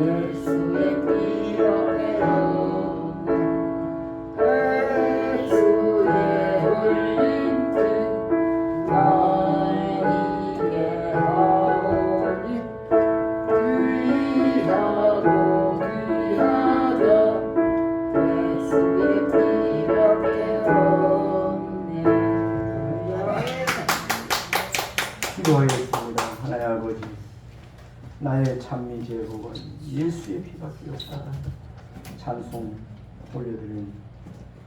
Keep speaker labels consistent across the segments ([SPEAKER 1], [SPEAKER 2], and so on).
[SPEAKER 1] 예수의 피로 깨어나 예수의 흘린 피 나에게 하오니 귀하고 귀하다 예수의 피로 깨어나.
[SPEAKER 2] 기도하겠습니다. 하나님 아버지, 나의 찬미 제복은 예수의 피밖에 없다. 찬송 올려드린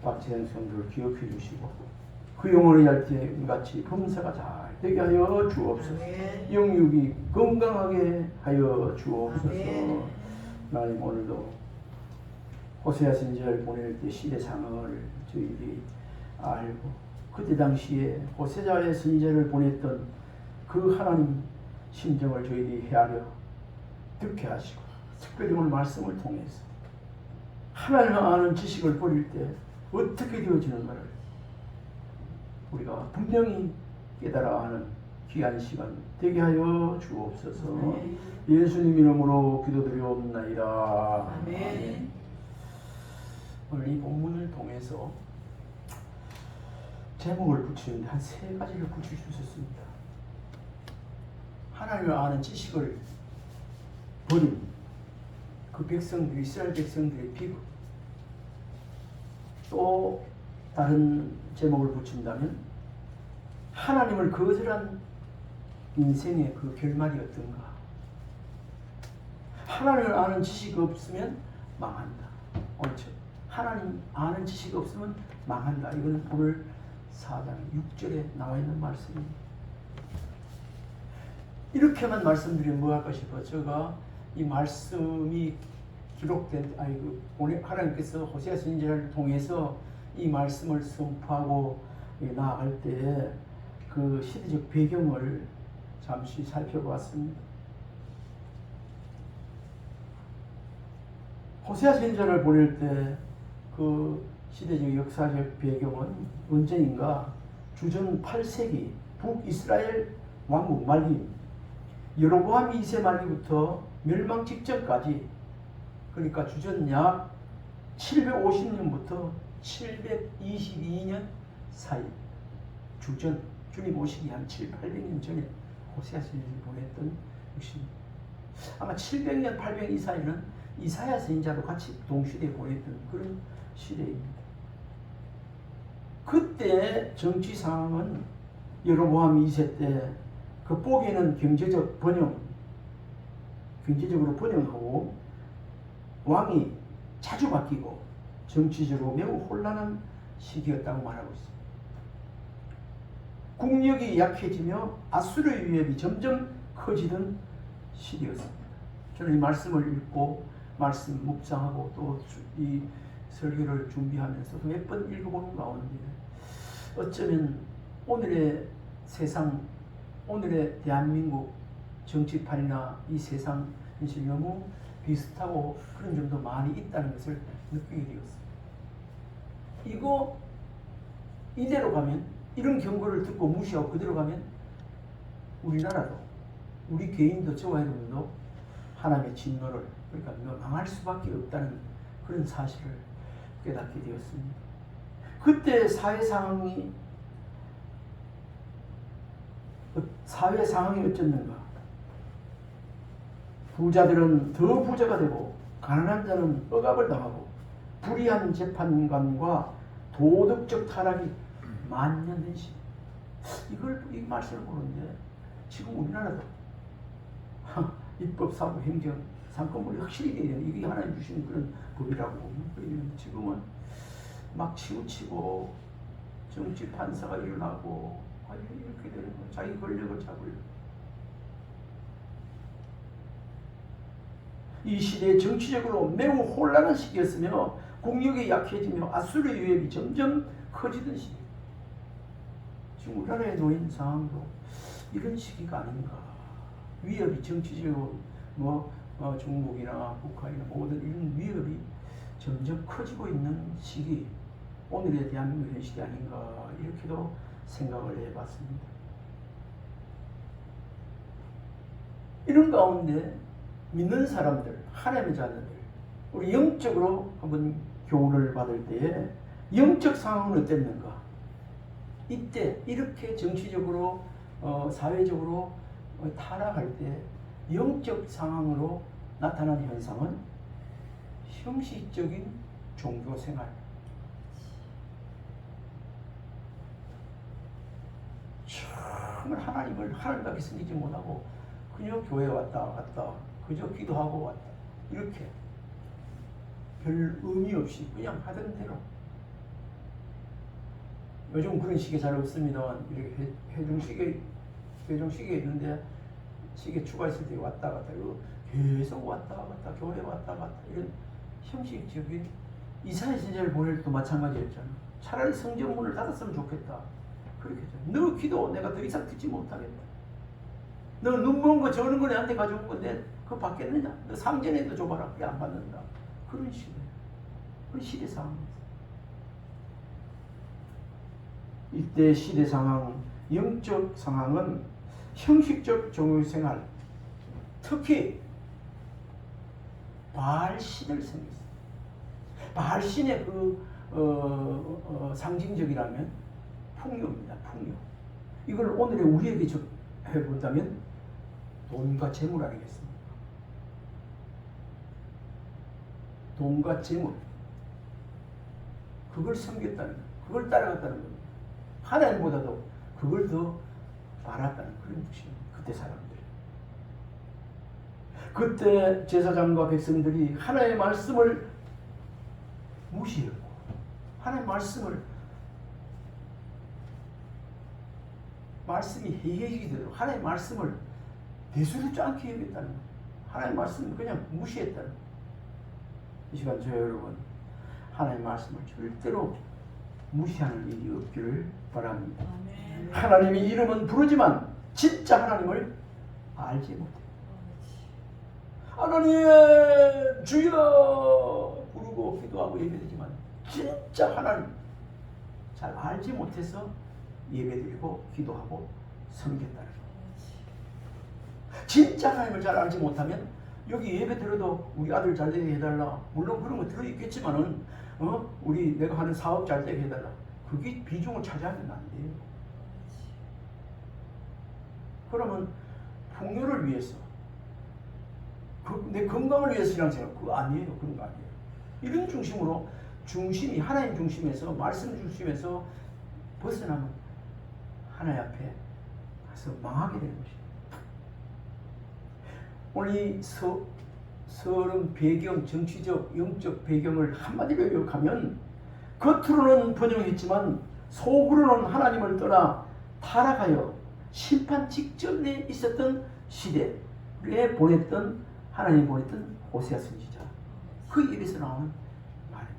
[SPEAKER 2] 박재현 성도를 기억해 주시고 그 영혼의 얇게 같이 범사가 잘 되게 하여 주옵소서. 영육이 건강하게 하여 주옵소서. 하나님, 오늘도 호세아 선지자를 보낼 때 시대상을 저희들이 알고 그때 당시에 호세아의 선지자를 보냈던 그 하나님 심정을 저희들이 헤아려 듣게 하시고, 특별히 오늘 말씀을 통해서 하나님을 아는 지식을 버릴 때 어떻게 되어지는가를 우리가 분명히 깨달아 하는 귀한 시간 되게 하여 주옵소서. 예수님 이름으로 기도드리옵나이다. 아멘. 오늘 이 본문을 통해서 제목을 붙이는데 한 3가지를 붙여주셨습니다. 하나님을 아는 지식을 버린 그 백성들, 이스라엘 백성들의 비극. 또 다른 제목을 붙인다면 하나님을 거절한 인생의 그 결말이 어떤가. 하나님을 아는 지식이 없으면 망한다. 옳죠. 하나님 아는 지식이 없으면 망한다. 이건 오늘 4장 6절에 나와 있는 말씀입니다. 이렇게만 말씀드리면 뭐 할까 싶어. 제가 이 말씀이 기록된, 하나님께서 호세아 선지자를 통해서 이 말씀을 선포하고 나아갈 때 그 시대적 배경을 잠시 살펴봤습니다. 호세아 선지자를 보낼 때 그 시대적 역사적 배경은 언제인가? 주전 8세기 북이스라엘 왕국 말기, 여로보암 2세 말기부터 멸망 직전까지, 그러니까 주전 약 750년부터 722년 사이, 주전 주님 오시기 한 700~800년 전에 호세아 선지자를 보냈던 것입니다. 아마 700년, 800년 이 사이는 이사야 선지자도 같이 동시대에 보냈던 그런 시대입니다. 그때 정치 상황은 여로보암 2세 때 극복에는 경제적으로 번영하고 왕이 자주 바뀌고 정치적으로 매우 혼란한 시기였다고 말하고 있습니다. 국력이 약해지며 아수르의 위협이 점점 커지던 시기였습니다. 저는 이 말씀을 읽고 말씀 묵상하고 또 이 설교를 준비하면서도 몇 번 읽어보는 가운데 어쩌면 오늘의 세상, 오늘의 대한민국 정치판이나 이 세상 현실이 너무 비슷하고 그런 점도 많이 있다는 것을 느끼게 되었습니다. 이대로 가면, 이런 경고를 듣고 무시하고 그대로 가면 우리나라도, 우리 개인도, 저와 여러분도 하나님의 진노를, 그러니까 망할 수밖에 없다는 그런 사실을 깨닫게 되었습니다. 그때 사회 상황이 어쩌는가? 부자들은 더 부자가 되고 가난한 자는 억압을 당하고 불의한 재판관과 도덕적 타락이 만연된 시. 이 말씀을 보는데 지금 우리나라도 입법, 사법, 행정, 상권물이 확실히 돼야 되는, 이게 하나님 주신 그런 법이라고. 지금은 막 치우치고 정치 판사가 일어나고 이렇게 되는 거예요. 자기 권력을 잡으려고. 이 시대에 정치적으로 매우 혼란한 시기였으며 국력이 약해지며 아수르의 위협이 점점 커지던 시기. 지금 우리나라에 놓인 상황도 이런 시기가 아닌가. 위협이 정치적으로 중국이나 북한이나 모든 이런 위협이 점점 커지고 있는 시기, 오늘의 대한민국의 시기 아닌가, 이렇게도 생각을 해봤습니다. 이런 가운데 믿는 사람들, 하나님의 자녀들, 우리 영적으로 한번 교훈을 받을 때에 영적 상황은 어땠는가? 이때 이렇게 정치적으로 사회적으로 타락할 때 영적 상황으로 나타나는 현상은 형식적인 종교생활, 정말 하나님답게 섬기지 못하고 그냥 교회 왔다 갔다 그저 기도하고 왔다 이렇게 별 의미 없이 그냥 하던 대로. 요즘 그런 시계 잘 없습니다만 이렇게 회중시계 있는데 시계 추가했을 때 왔다 갔다 이거 계속 왔다 갔다 교회 왔다 갔다 이런 형식적인 이사야 시절을 보낼 때도 마찬가지였잖아. 차라리 성전문을 닫았으면 좋겠다. 그렇게 했잖아. 너 기도 내가 더 이상 듣지 못하겠다. 너 눈 먼 거 저는 거 내한테 가져온 건데 그거 받겠느냐? 너 상전에도 줘봐라. 그게 안 받는다. 그런 시대. 그런 시대 상황이었어. 이때 시대 상황, 영적 상황은 형식적 종교생활, 특히 바알신을 섬겼어요. 바알신의 상징적이라면 풍요입니다. 풍요. 이걸 오늘의 우리에게 해본다면 돈과 재물 아니겠습니까? 돈과 재물. 그걸 섬겼다는 것, 그걸 따라갔다는 겁니다. 하나님보다도 그걸 더 바랐다는 그런 뜻이에요. 그때 사람들이. 그때 제사장과 백성들이 하나님의 말씀을 무시했고 하나님의 말씀이 해이해지도록 하나님의 말씀을 대수롭지 않게 여겼다는 거예요. 하나님의 말씀을 그냥 무시했다는 거예요. 이 시간 저 여러분 하나님의 말씀을 절대로 무시하는 일이 없기를 바랍니다.
[SPEAKER 3] 아멘.
[SPEAKER 2] 하나님의 이름은 부르지만 진짜 하나님을 알지 못해요. 하나님 주여 부르고 기도하고 예배드리지만 진짜 하나님 잘 알지 못해서 예배드리고 기도하고 섬겼다는 거예요. 진짜 하나님을 잘 알지 못하면 여기 예배 드려도 우리 아들 잘 되게 해달라. 물론 그런 거 들어있겠지만은 우리 내가 하는 사업 잘 되게 해달라. 그게 비중을 차지하면 안 돼요. 그러면 풍요를 위해서 내 건강을 위해서 신앙생활 그거 아니에요. 그런 거 아니에요. 이런 중심으로 중심이 하나님 중심에서 말씀 중심에서 벗어나면 하나님 앞에 가서 망하게 되는 것입니다. 오늘 이 설은 배경, 정치적, 영적 배경을 한마디로 요약하면 겉으로는 번영했지만 속으로는 하나님을 떠나 타락하여 심판 직전에 있었던 시대에 보냈던 하나님 보냈던 호세아 선지자 그 입에서 나오는 말입니다.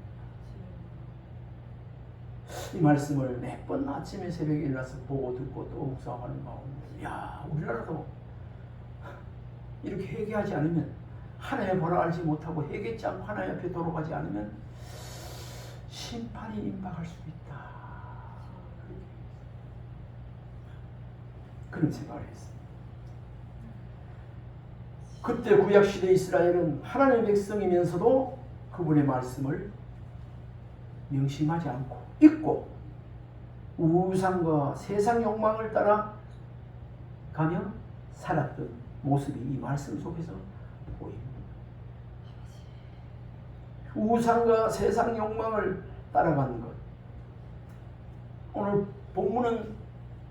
[SPEAKER 2] 이 말씀을 몇 번 아침에 새벽에 일어나서 보고 듣고 또 묵상하는 가운데 야 우리나라도 이렇게 회개하지 않으면 하나님의 벌을 알지 못하고 회개치 않고 하나님 앞에 돌아가지 않으면 심판이 임박할 수도 있다. 그런 생각을 했습니다. 그때 구약시대 이스라엘은 하나님의 백성이면서도 그분의 말씀을 명심하지 않고 잊고 우상과 세상 욕망을 따라 가며 살았던 모습이 이 말씀 속에서 보입니다. 우상과 세상 욕망을 따라가는 것. 오늘 본문은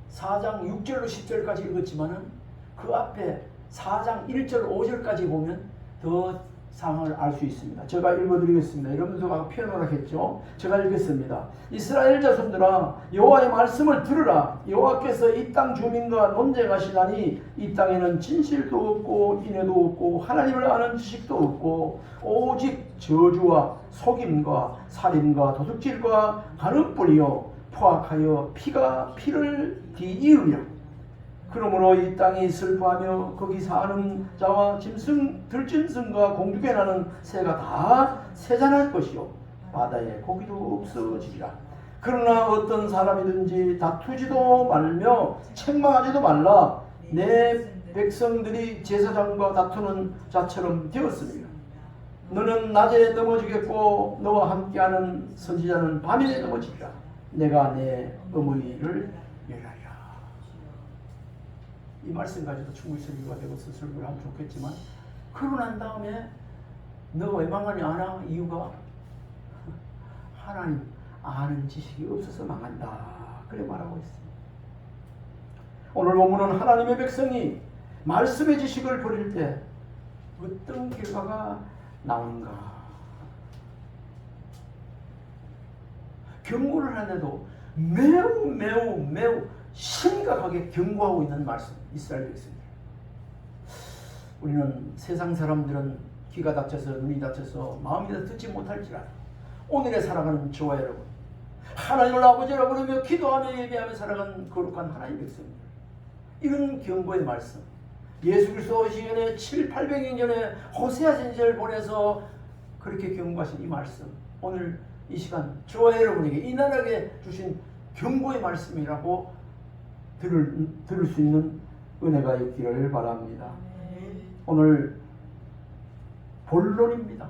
[SPEAKER 2] 4장 6절로 10절까지 읽었지만은 그 앞에 4장 1절 5절까지 보면 더 상황을 알 수 있습니다. 제가 읽어드리겠습니다. 여러분도 아까 표현을 했죠. 제가 읽겠습니다. 이스라엘 자손들아 여호와의 말씀을 들으라. 여호와께서 이 땅 주민과 논쟁하시다니 이 땅에는 진실도 없고 인애도 없고 하나님을 아는 지식도 없고 오직 저주와 속임과 살인과 도둑질과 간음뿐이요 포악하여 피가 피를 뒤이으며 그러므로 이 땅이 슬퍼하며 거기 사는 자와 짐승, 들짐승과 공중에 나는 새가 다 세잔할 것이요 바다에 고기도 없어지리라. 그러나 어떤 사람이든지 다투지도 말며 책망하지도 말라. 내 백성들이 제사장과 다투는 자처럼 되었습니다. 너는 낮에 넘어지겠고 너와 함께하는 선지자는 밤에 넘어지리라. 내가 내 어머니를 멸하리라. 이 말씀 가지고 충분히 설교가 되고 설교를 하면 좋겠지만, 그러고 난 다음에 너가 왜 망하니 아나? 이유가 하나님 아는 지식이 없어서 망한다. 그래 말하고 있습니다. 오늘 본문은 하나님의 백성이 말씀의 지식을 버릴 때 어떤 결과가 나오는가. 경고를 하는데도 매우 심각하게 경고하고 있는 말씀. 이스라엘 백성들. 우리는 세상 사람들은 귀가 닫혀서 눈이 닫혀서 마음이 듣지 못할지라도 오늘에 살아가는 저와 여러분, 하나님을 아버지라고 부르며 기도하며 예배하며 살아가는 거룩한 하나님의 백성들, 이런 경고의 말씀, 예수 그리스도 오시기 전에 700~800년 전에 호세아 선지자를 보내서 그렇게 경고하신 이 말씀, 오늘 이 시간 저와 여러분에게 이날에게 주신 경고의 말씀이라고 들을 수 있는 은혜가 있기를 바랍니다. 오늘 본론입니다.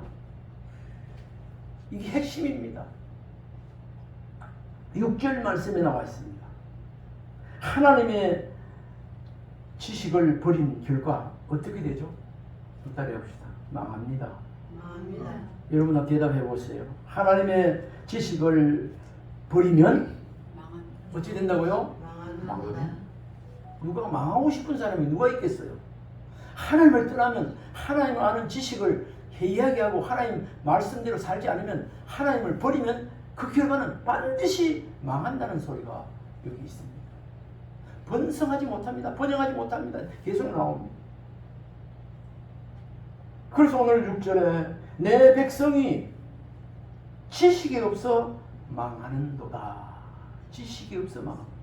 [SPEAKER 2] 이게 핵심입니다. 6절 말씀에 나와 있습니다. 하나님의 지식을 버린 결과 어떻게 되죠? 따라해 봅시다. 망합니다. 여러분 대답해 보세요. 하나님의 지식을 버리면 어찌 된다고요? 망합니다. 누가 망하고 싶은 사람이 누가 있겠어요? 하나님을 떠나면, 하나님을 아는 지식을 해이하게 하고 하나님 말씀대로 살지 않으면, 하나님을 버리면 그 결과는 반드시 망한다는 소리가 여기 있습니다. 번성하지 못합니다. 번영하지 못합니다. 계속 나옵니다. 그래서 오늘 6절에 내 백성이 지식이 없어 망하는도다. 지식이 없어 망합니다.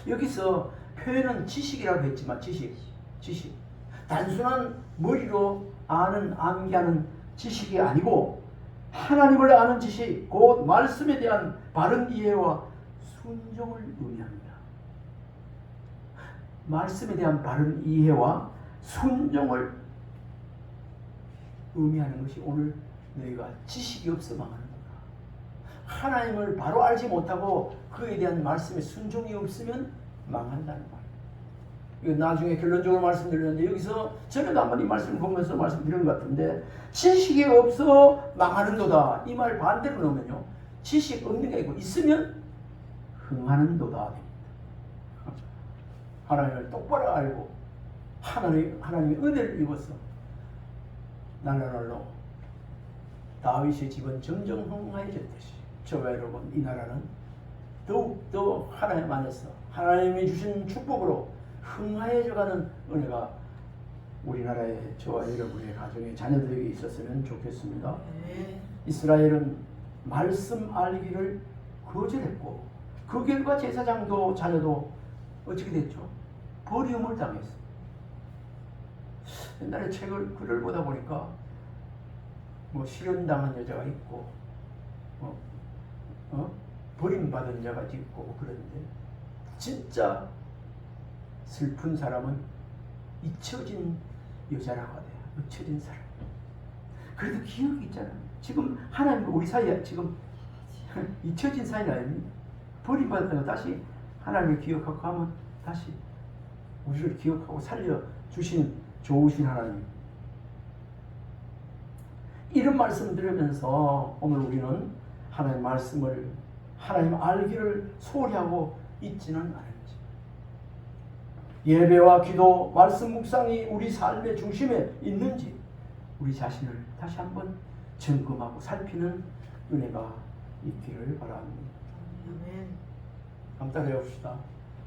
[SPEAKER 2] 여기서 표현은 지식이라고 했지만 지식. 단순한 머리로 아는, 암기하는 지식이 아니고 하나님을 아는 지식, 곧 말씀에 대한 바른 이해와 순종을 의미합니다. 말씀에 대한 바른 이해와 순종을 의미하는 것이 오늘 너희가 지식이 없어 망하는 거다. 하나님을 바로 알지 못하고 그에 대한 말씀에 순종이 없으면 망한다는 말. 이거 나중에 결론적으로 말씀드렸는데, 여기서 전에도 한번 이 말씀을 보면서 말씀드린 것 같은데, 지식이 없어 망하는도다. 이 말 반대로 넣으면요, 지식 없는 게 아니고 있으면 흥하는도다. 하나님을 똑바로 알고 하나님의 은혜를 입어서 날로 다윗의 집은 점점 흥하여졌듯이 저와 여러분, 이 나라는 더욱더 하나님 안에서 하나님이 주신 축복으로 흥하여져가는 은혜가 우리나라의 저와 여러분의 가정의 자녀들에게 있었으면 좋겠습니다. 이스라엘은 말씀 알기를 거절했고, 그 결과 제사장도 자녀도 어떻게 됐죠? 버림을 당했어. 옛날에 글을 보다 보니까 실현당한 여자가 있고 버림받은 자가 있고 그런데, 진짜 슬픈 사람은 잊혀진 여자라고 해요. 잊혀진 사람. 그래도 기억이 있잖아요. 지금 하나님과 우리 사이에 지금 잊혀진 사이는 아닙니다. 버림받았다가 다시 하나님을 기억하고 하면 다시 우리를 기억하고 살려주신 좋으신 하나님. 이런 말씀 들으면서 오늘 우리는 하나님의 말씀을, 하나님 알기를 소홀히 하고 있지는 않은지, 예배와 기도, 말씀 묵상이 우리 삶의 중심에 있는지 우리 자신을 다시 한번 점검하고 살피는 은혜가 있기를 바랍니다. 한번 따라해 봅시다.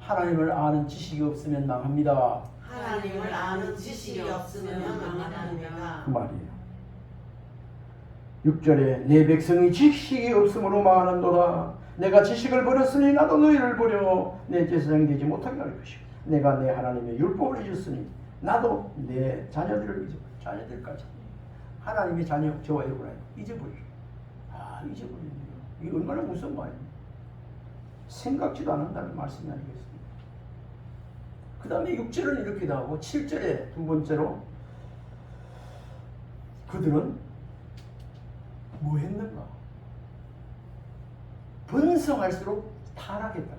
[SPEAKER 2] 하나님을 아는 지식이 없으면 망합니다.
[SPEAKER 3] 하나님을 아는 지식이 없으면 망합니다.
[SPEAKER 2] 그 말이에요. 6절에 내 백성이 지식이 없으므로 망하는도다. 내가 지식을 버렸으니 나도 너희를 버려 내 제사장이 되지 못하게 할 것이고, 내가 내 하나님의 율법을 잊었으니 나도 내 자녀들을 잊어버려. 자녀들까지. 하나님의 자녀, 저와 여러분을 잊어버리라. 잊어버리는 거예요. 이게 얼마나 무서운 말입니까? 생각지도 않는다는 말씀이 아니겠습니까? 그 다음에 6절은 이렇게 나오고 7절에 두 번째로 그들은 뭐 했는가? 번성할수록 타락했다.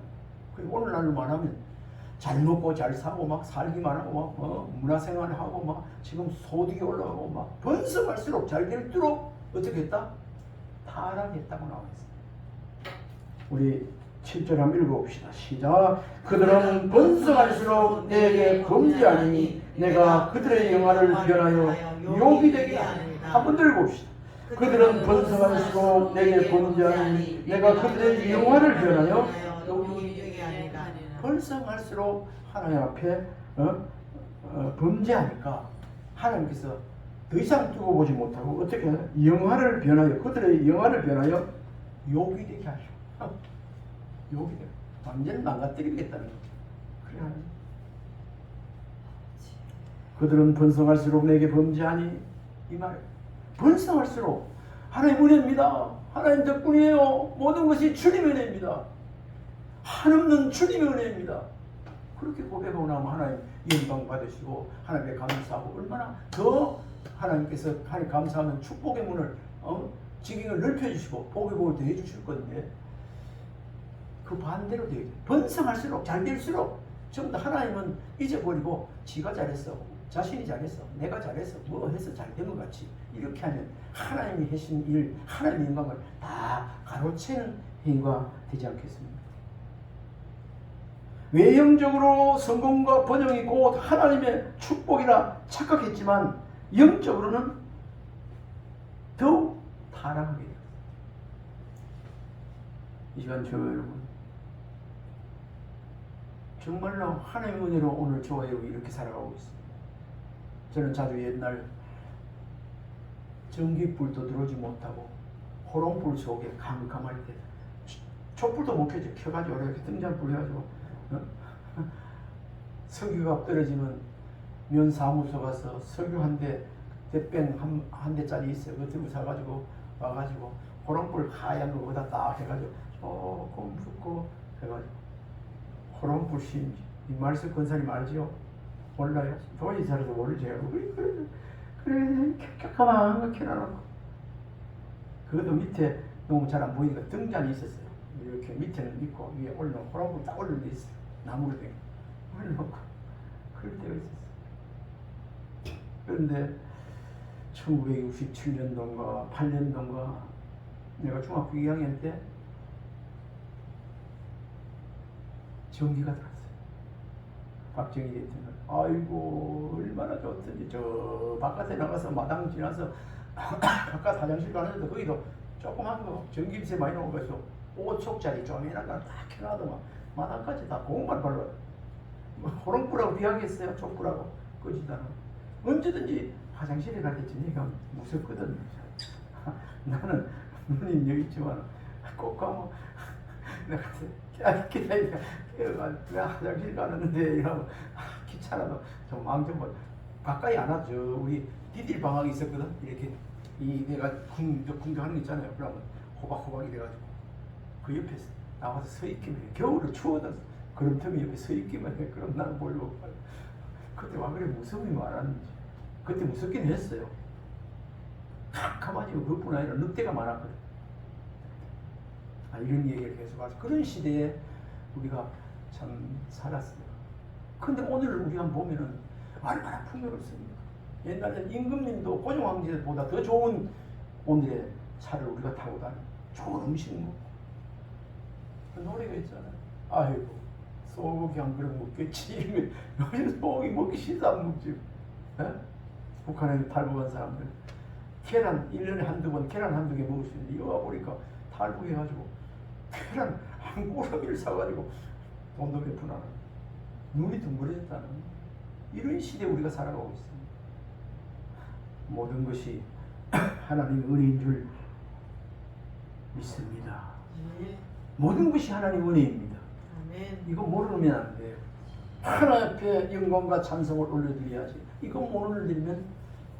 [SPEAKER 2] 그리고 오늘날로 말하면 잘 먹고 잘 사고 막 살기만 하고 막 문화생활하고 막 지금 소득이 올라가고 막 번성할수록 잘 될수록 어떻게 했다? 타락했다고 나와 있습니다. 우리 7절 한번 읽어봅시다. 시작. 그들은 번성할수록 내게 범죄하니 내가 그들의 영화를 변하여 욕이 되게 하리라. 한번 더 읽어봅시다. 그들은 번성할수록 내게 범죄하니 내가 그들의 영화를 변하여
[SPEAKER 3] 욕이 되게 하리라.
[SPEAKER 2] 번성할수록 하나님 앞에 범죄하니까 하나님께서 더 이상 두고 보지 못하고 어떻게 하냐? 영화를 변하여 그들의 영화를 변하여 욕이 되게 하셔. 욕이 돼. 완전히 망가뜨리겠다는 거. 그래 하나님. 그들은 번성할수록 내게 범죄하니 이 말. 번성할수록 하나님 은혜입니다. 하나님 덕분이에요. 모든 것이 주님의 은혜입니다. 한없는 주님의 은혜입니다. 그렇게 고백하고 나면 하나님 영광 받으시고 하나님께 감사하고 얼마나 더 하나님께서 하나님 감사하면 축복의 문을 지경을 넓혀주시고 복의 복을 더해 주실 건데 그 반대로 되게 번성할수록 잘 될수록 전부 다 하나님은 잊어버리고 지가 잘했어, 자신이 잘했어, 내가 잘했어, 뭐 해서 잘 된 것 같이 이렇게 하면 하나님이 하신 일, 하나님의 영광을 다 가로채는 행위가 되지 않겠습니까? 외형적으로 성공과 번영이 곧 하나님의 축복이라 착각했지만 영적으로는 더욱 타락하게 되었습니다. 이 시간 저 여러분 정말로 하나님의 은혜로 오늘 저와 여러분이 이렇게 살아가고 있습니다. 저는 자주 옛날 전기불도 들어오지 못하고 호롱불 속에 캄캄할 때 촛불도 못 켜죠. 켜가지고 이렇게 등잔불 해가지고 석유가 떨어지면 면 사무소 가서 석유 한 대 대병 한 대짜리 있어요. 그거 들고 사가지고 와가지고 호롱불 하얀 거 거기다 딱 해가지고 조금 붓고 해가지고 호롱불 심 이 말씀 권사님 알지요? 몰라요? 도저히 잘해서 모르죠. 그래 가만 켜놔놓고 그것도 밑에 너무 잘 안 보이니까 등잔이 있었어요. 이렇게 밑에는 있고 위에 올려놓고 호롱불 딱 올려져 있어요. 나무로 된 거 올려놓고 그럴 때가 있었어요. 그런데 1967년도인가 8년도인가 내가 중학교 2학년 때 전기가 들어왔어요. 박정희 대통령. 아이고 얼마나 좋던지 저 바깥에 나가서 마당 지나서 바깥 화장실 가는데도 거기도 조그만 거 전기세 많이 나오고서 5촉짜리 조그만한 거 딱 켜놔도 마당까지 다 공만 발라요. 호롱불하고 비하겠어요. 촛불하고 끄지도 않아. 언제든지 화장실에 갈 때쯤 내가 무섭거든. 나는 눈이 여기 있지만 꼭 가면 내가 기다리니까 내가 화장실 가는데 이러면 귀찮아도 좀 마음 좀 가까이 안 하죠. 우리 디딜 방학이 있었거든. 이렇게 이 내가 군경하는 거 있잖아요. 그러면 호박호박 이래가지고 그 옆에 나와서 서 있기만 해. 겨울에 추워도 그럼터미 옆에 서 있기만 해. 그럼 나는 모르고 그때 와 그래 무서움이 많았는지 그때 무섭긴 했어요. 가만히 그것뿐 아니라 늑대가 많았거든. 이런 얘기를 계속 하죠. 그런 시대에 우리가 참 살았어요. 근데 오늘 우리가 보면은 얼마나 풍요롭습니까? 옛날에 임금님도 고종황제보다 더 좋은 오늘의 차를 우리가 타고 다니고 좋은 음식 먹고 그 노래가 있잖아요. 아이고 소고기 한 그릇 먹겠지. 요즘 소고기 먹기 싫다 안 먹지. 에? 북한에 탈북한 사람들 계란 1년에 한두 번 계란 한두 개 먹을 수 있는데 이거 와보니까 탈북해가지고 계란 한 꼬라미를 사가지고 돈도 몇 푼 안 하고 눈이 둥그러졌다는 이런 시대에 우리가 살아가고 있습니다. 모든 것이 하나님 은혜인 줄 믿습니다. 모든 것이 하나님 은혜입니다. 이거 모르면 안 돼요. 하나님 앞에 영광과 찬송을 올려드려야지. 이거 못 올려드리면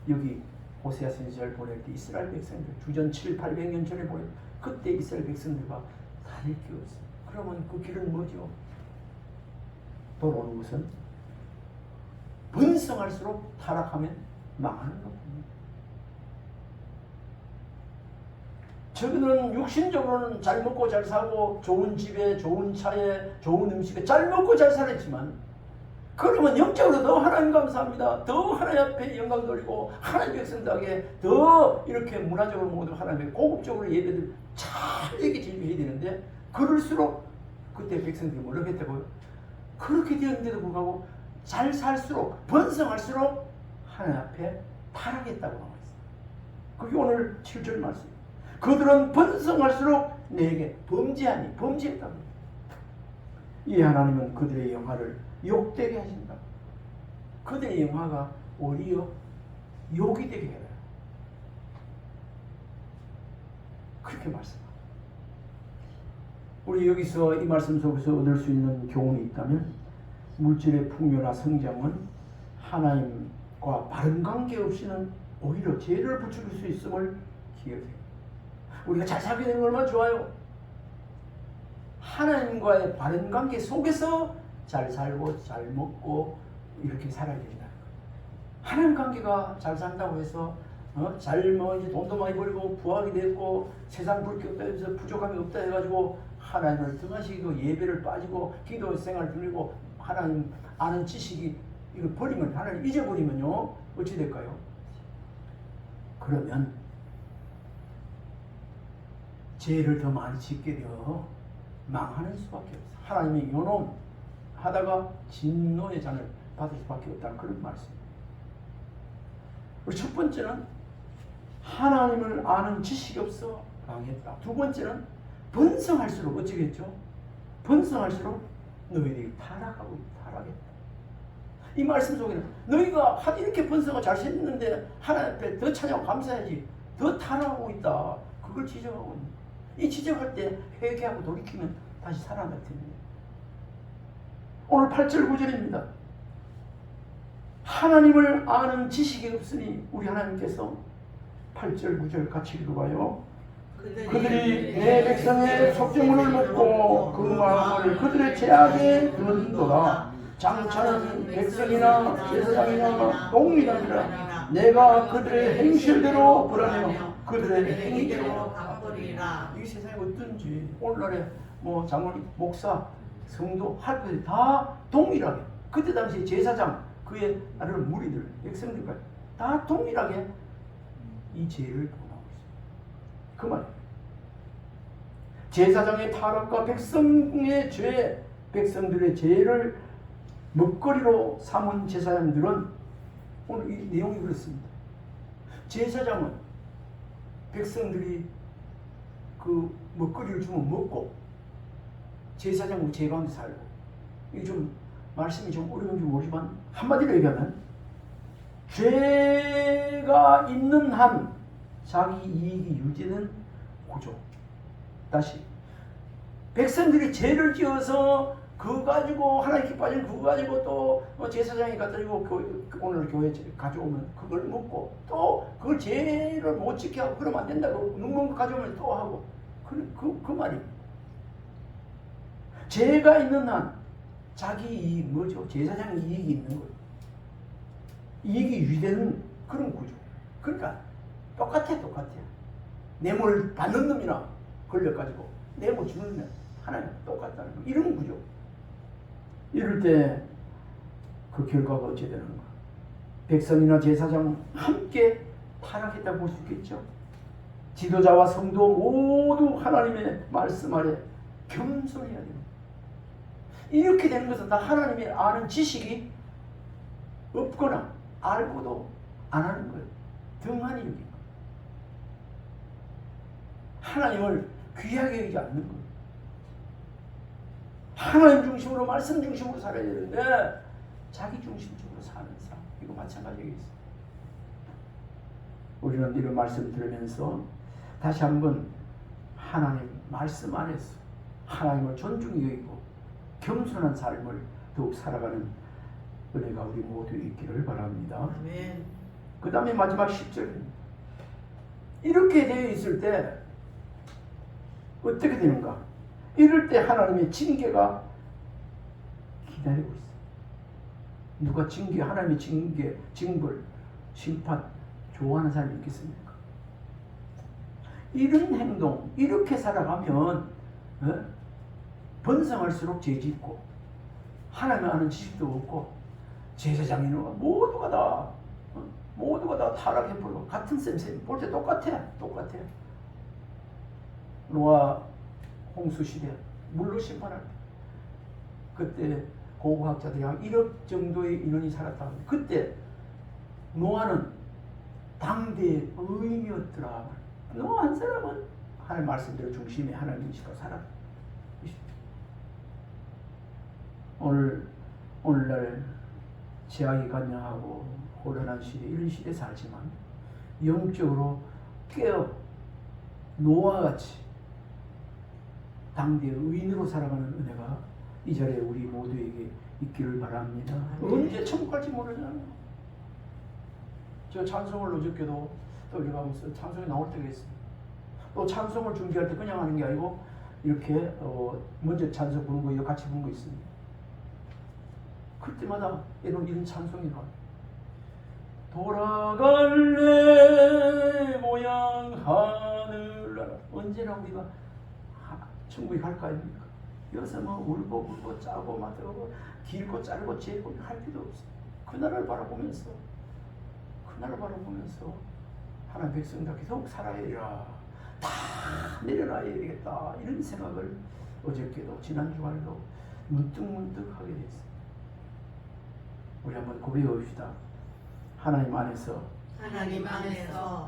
[SPEAKER 2] 여기 호세아 선지자를 보낼 때 이스라엘 백성들 주전 700~800년 전에 보낼 그때 이스라엘 백성들과 다를 게 없어요. 그러면 그 길은 뭐죠? 돌아오는 것은 번성할수록 타락하면 망하는 겁니다. 저들은 육신적으로는 잘 먹고 잘 사고 좋은 집에 좋은 차에 좋은 음식에 잘 먹고 잘 살았지만 그러면 영적으로 더 하나님 감사합니다. 더 하나님 앞에 영광 돌리고 하나님 백성들에게 더 이렇게 문화적으로 모두 하나님의 고급적으로 예배들 잘 얘기 해야 되는데 그럴수록 그때 백성들이 뭐라고 했다고요? 그렇게 되었는데도 불구하고 잘 살수록 번성할수록 하나님 앞에 타락했다고 나와 있어요. 그게 오늘 7절 말씀. 그들은 번성할수록 내게 범죄했다고. 이 하나님은 그들의 영화를 욕되게 하신다. 그들의 영화가 오히려 욕이 되게 해요. 그렇게 말씀합니다. 우리 여기서 이 말씀 속에서 얻을 수 있는 교훈이 있다면 물질의 풍요나 성장은 하나님과 바른 관계 없이는 오히려 죄를 부추길 수 있음을 기억해요. 우리가 잘 살게 되는 건 얼마나 좋아요. 하나님과의 바른 관계 속에서 잘 살고 잘 먹고 이렇게 살아야 된다. 하나님 관계가 잘 산다고 해서 잘 이제 돈도 많이 벌고 부하게 됐고 세상 볼 게 없다 해서 부족함이 없다 해가지고 하나님을 등하시고 예배를 빠지고 기도 생활을 드리고 하나님 아는 지식이 이거 버리면 하나님 잊어버리면요 어찌 될까요? 그러면 죄를 더 많이 짓게 되어 망하는 수밖에 없어요. 하나님의 요놈하다가 진노의 잔을 받을 수밖에 없다는 그런 말씀입니다. 첫 번째는 하나님을 아는 지식이 없어 망했다. 두 번째는 번성할수록 어찌겠죠? 번성할수록 너희들이 타락했다. 이 말씀 속에는 너희가 이렇게 번성을 잘 했는데 하나님 앞에 더 찬양 감사해야지 더 타락하고 있다. 그걸 지적하고 있는. 이 지적할 때 회개하고 돌이키면 다시 살아날 텐데. 오늘 8절 9절입니다. 하나님을 아는 지식이 없으니 우리 하나님께서 8절 9절 같이 읽어봐요. 그들이 내 백성의 속죄물을 먹고 그 마음을 그들의 죄악에 두는도다. 장차는 백성이나 제사장이나 동일하니라. 내가 그들의 행실대로 벌하며 그들의 행위대로 갚으리라. 이 세상에 어떤지 오늘날에 장로님, 목사, 성도 할 것이 다 동일하게 그때 당시 제사장 그의 나를 무리들 백성들까지 다 동일하게 이 죄를 범하고 있습니다. 그 말이에요. 제사장의 타락과 백성의 죄, 백성들의 죄를 먹거리로 삼은 제사장들은 오늘 이 내용이 그렇습니다. 제사장은 백성들이 그 먹거리를 주면 먹고 제사장은 죄 가운데 살고 이게 좀 말씀이 좀 어려운지 모르지만 한마디로 얘기하면 죄가 있는 한 자기 이익이 유지되는 구조. 다시 백성들이 죄를 지어서 그거 가지고 하나님께 빠진 그거 가지고 또 제사장이 갖다 주고 오늘 교회에 가져오면 그걸 먹고 또 그걸 죄를 못 지켜 하고 그러면 안 된다고 눈먼 거 가져오면 또 하고 그 말입니다. 죄가 있는 한 자기 이익 뭐죠? 제사장의 이익이 있는 거예요. 이익이 유지되는 그런 구조. 그러니까 똑같아요. 뇌물 받는 놈이나 걸려가지고 뇌물 주는 놈 하나님 똑같다는 거. 이런 구조. 이럴 때 그 결과가 어찌 되는가? 백성이나 제사장 함께 타락했다고 볼 수 있겠죠. 지도자와 성도 모두 하나님의 말씀 아래 겸손해야 됩니다. 이렇게 되는 것은 다 하나님의 아는 지식이 없거나 알고도 안 하는 거예요. 등한히 여기는 거예요. 하나님을 귀하게 여기지 않는 거예요. 하나님 중심으로 말씀 중심으로 살아야 되는데 자기 중심적으로 사는 사람 이거 마찬가지겠어요. 우리는 이런 말씀 들으면서 다시 한번 하나님 말씀 안에서 하나님을 존중히 여기고 겸손한 삶을 더욱 살아가는 은혜가 우리 모두 있기를 바랍니다.
[SPEAKER 3] 아멘.
[SPEAKER 2] 그 다음에 마지막 10절입니다. 이렇게 되어 있을 때 어떻게 되는가? 이럴 때 하나님의 징계가 기다리고 있어요. 누가 징계, 하나님의 징계, 징벌, 심판 좋아하는 사람이 있겠습니까? 이런 행동, 이렇게 살아가면 번성할수록 죄짓고 하나님 아는 지식도 없고 제사장이는 모두가 다 타락해버리고 같은 셈 볼 때 똑같아. 노아 홍수 시대 물로 심판할 때 그때 고고학자들이 한 1억 정도의 인원이 살았다 합니다. 그때 노아는 당대의 의인이었더라. 노아 한 사람은 하나님 말씀대로 중심에 하나님 인식하고 살았다. 오늘날 제약이 간영하고 혼란한 시대, 이런 시대에 살지만 영적으로 깨어 노아같이 당대의 의인으로 살아가는 은혜가 이 자리에 우리 모두에게 있기를 바랍니다. 언제 천국 갈지 모르잖아요. 저 찬송을 어저께도 또 우리가 하면서 찬송이 나올 때가 있어요. 또 찬송을 준비할 때 그냥 하는 게 아니고 이렇게 먼저 찬송 부르는 거 같이 부르는 거 있습니다. 그때마다 이런 찬송이 나와요. 돌아갈래 모양 하늘나라. 언제나 우리가 천국에 갈 거 아닙니까? 여기서 뭐 울고 짜고 마고 길고 짧고 재고 할 필요 없어요. 그 나라를 바라보면서 하나님 백성답게 더욱 살아야 되라. 다 내려놔야 되겠다. 이런 생각을 어저께도 지난 주말에도 문득 하게 됐어요. 우리 한번 고백해 봅시다. 하나님 안에서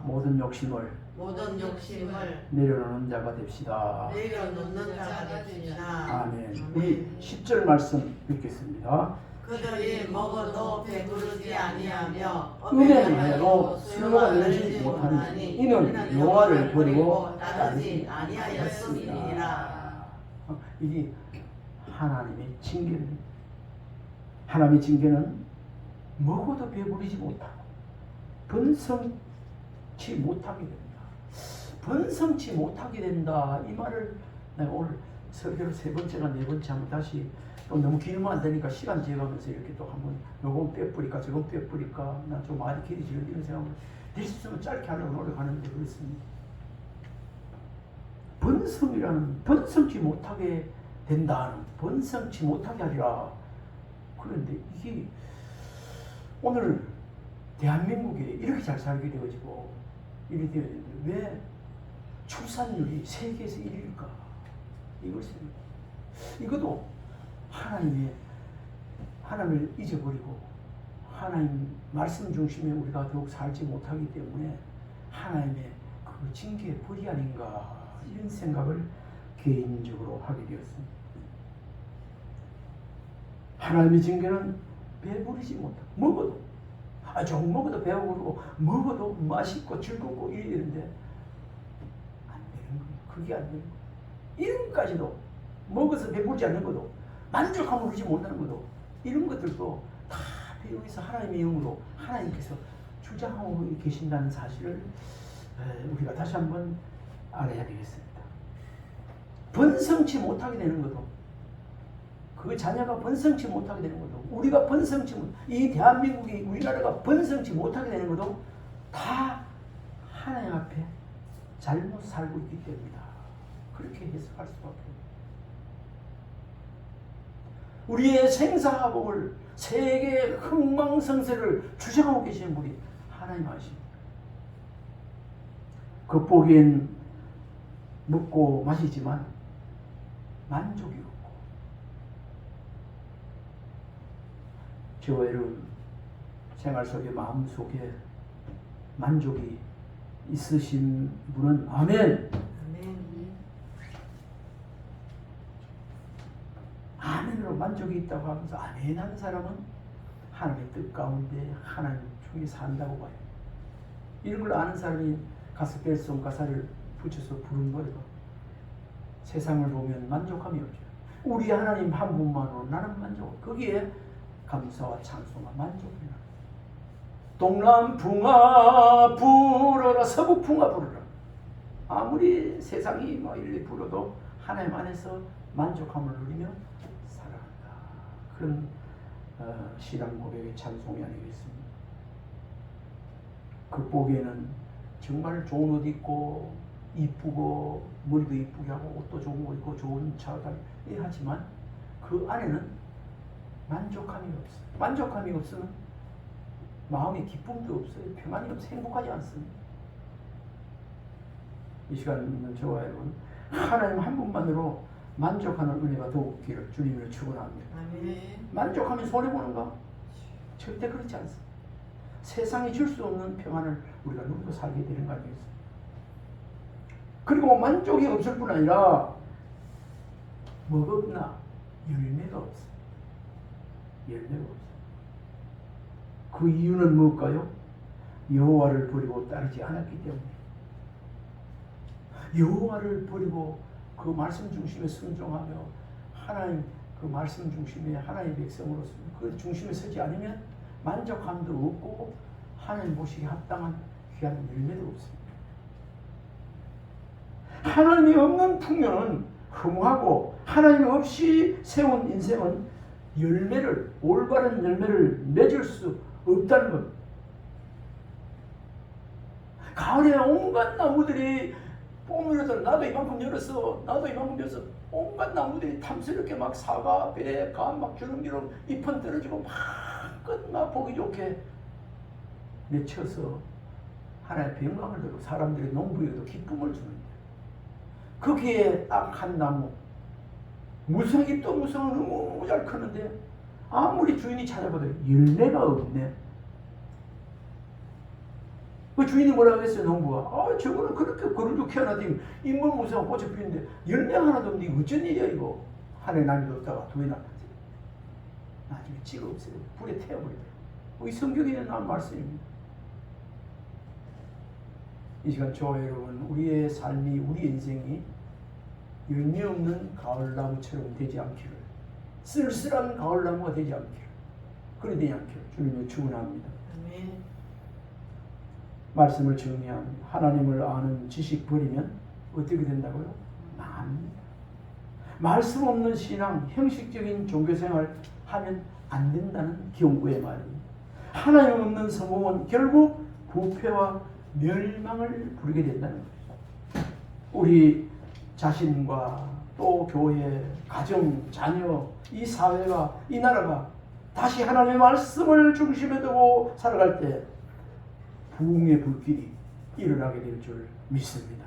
[SPEAKER 2] 모든 욕심을 내려놓는 자가 됩시다. 아멘. 우리 10절 말씀 읽겠습니다.
[SPEAKER 3] 그들이 먹어도 배부르지 아니하며
[SPEAKER 2] 은혜를 해도 수요가 늘지 못하니 이는 여호와를 버리고 따르지 아니하였음이니라. 이게 하나님의 징계입니다. 하나님의 징계는 먹어도 배부르지 못하고 번성치 못하게 됩니다. 번성치 못하게 된다. 이 말을 내가 오늘 설교를 세 번째나 네 번째 한번 다시 또 너무 길면 안 되니까 시간 지어가면서 이렇게 또 한번 요건 빼뿌릴까 저건 빼뿌릴까 난 좀 말이 길어지는 이런 생각을 될 수 있으면 짧게 하려고 노력하는데 그렇습니다. 번성이라는 번성치 못하게 된다는 번성치 못하게 하리라. 그런데 이게 오늘 대한민국에 이렇게 잘 살게 되어지고 이렇게 되어지는데 왜 출산율이 세계에서 1위일까? 이것은 이것도 하나님을 잊어버리고 하나님 말씀 중심에 우리가 더욱 살지 못하기 때문에 하나님의 그 징계의 벌이 아닌가 이런 생각을 개인적으로 하게 되었습니다. 하나님의 징계는 배부르지 못하고 먹어도 조금 먹어도 배부르고 먹어도 맛있고 즐겁고 이래야 되는데 안 되는 거예요. 그게 안 되는 거예요. 이름까지도 먹어서 배부르지 않는 것도 만족함을 누리지 못하는 것도 이런 것들도 다 배우에서 하나님의 영으로 하나님께서 주장하고 계신다는 사실을 우리가 다시 한번 알아야 되겠습니다. 번성치 못하게 되는 것도 그 자녀가 번성치 못하게 되는 것도 우리가 이 대한민국이 우리나라가 번성치 못하게 되는 것도 다 하나님 앞에 잘못 살고 있기 때문이다. 그렇게 해석할 수밖에 없습니다. 우리의 생사복을 세계의 흥망성쇠를 주장하고 계시는 분이 하나님 아십니다. 겉보기엔 먹고 마시지만 만족이 없고 저와 여러분 생활 속에 마음 속에 만족이 있으신 분은 아멘. 아멘으로 만족이 있다고 하면서 아멘 하는 사람은 하나님의 뜻 가운데 하나님 중에 산다고 봐요. 이런 걸 아는 사람이 가서 벨송 가사를 붙여서 부른 거예요. 세상을 보면 만족함이 없죠. 우리 하나님 한 분만으로 나는 만족. 거기에 감사와 찬송과 만족이라. 동남풍아 불어라 서북풍아 불어라. 아무리 세상이 막 일리 불어도 하나님 안에서 만족함을 누리며 살아간다. 그런 신앙 고백의 찬송이 아니겠습니까? 극복에는 정말 좋은 옷 입고 이쁘고 머리도 이쁘게 하고 옷도 좋은 거 입고 좋은 차가 하지만 그 안에는 만족함이 없어요. 만족함이 없으면 마음의 기쁨도 없어요. 평안이 없어요. 행복하지 않습니다. 이 시간 있는 저와 여러분, 하나님 한 분만으로 만족하는 은혜가 더욱기를 주님으로 축원합니다.
[SPEAKER 3] 아멘.
[SPEAKER 2] 만족하면 손해보는가? 절대 그렇지 않습니다. 세상이 줄 수 없는 평안을 우리가 누리고 살게 되는 거 아니겠습니까? 그리고 만족이 없을 뿐 아니라 먹었나 열매가 없어요. 열매가 없어요. 그 이유는 뭘까요? 여호와를 버리고 따르지 않았기 때문에. 여호와를 버리고 그 말씀 중심에 순종하며 하나님 그 말씀 중심에 하나님의 백성으로서 그 중심에 서지 않으면 만족함도 없고 하나님 보시기에 합당한 귀한 열매도 없습니다. 하나님이 없는 풍요는 허무하고 하나님 없이 세운 인생은 열매를 올바른 열매를 맺을 수 없다는 겁니다. 가을에 온갖 나무들이 봄이라도 나도 이만큼 열었어, 나도 이만큼 열었어. 온갖 나무들이 탐스럽게 막 사과, 배, 감 막 주렁주렁 잎은 떨어지고 막 보기 좋게 맺혀서 하나의 평강을 들고 사람들의 농부에도 기쁨을 주는데 거기에 딱 한 나무 무성이 또 무성은 너무 잘 크는데 아무리 주인이 찾아봐도 열매가 없네. 그 주인이 뭐라고 했어요? 농부가 저거는 그렇게 거르고 키워놨더니 잇몸 무성한 꽃이 피는데 열매 하나도 없는데 어쩐 일이야 이거. 한 해 난이 없다가 두 해 났지. 나중에 찍어 없어요. 불에 태워버리더라고요. 이 성경에 나온 말씀입니다. 이 시간 저와 여러분, 우리의 삶이, 우리 인생이 열매 없는 가을나무처럼 되지 않기를, 쓸쓸한 가을나무가 되지 않기를, 그리 되지 않기를 주님을 축원합니다.
[SPEAKER 3] 아멘.
[SPEAKER 2] 말씀을 정리합니다. 하나님을 아는 지식 버리면 어떻게 된다고요? 망합니다. 말씀 없는 신앙, 형식적인 종교생활 하면 안 된다는 경고의 말입니다. 하나님 없는 성공은 결국 부패와 멸망을 부르게 된다는 거죠. 우리 자신과 또 교회, 가정, 자녀, 이 사회가, 이 나라가 다시 하나님의 말씀을 중심에 두고 살아갈 때 부흥의 불길이 일어나게 될 줄 믿습니다.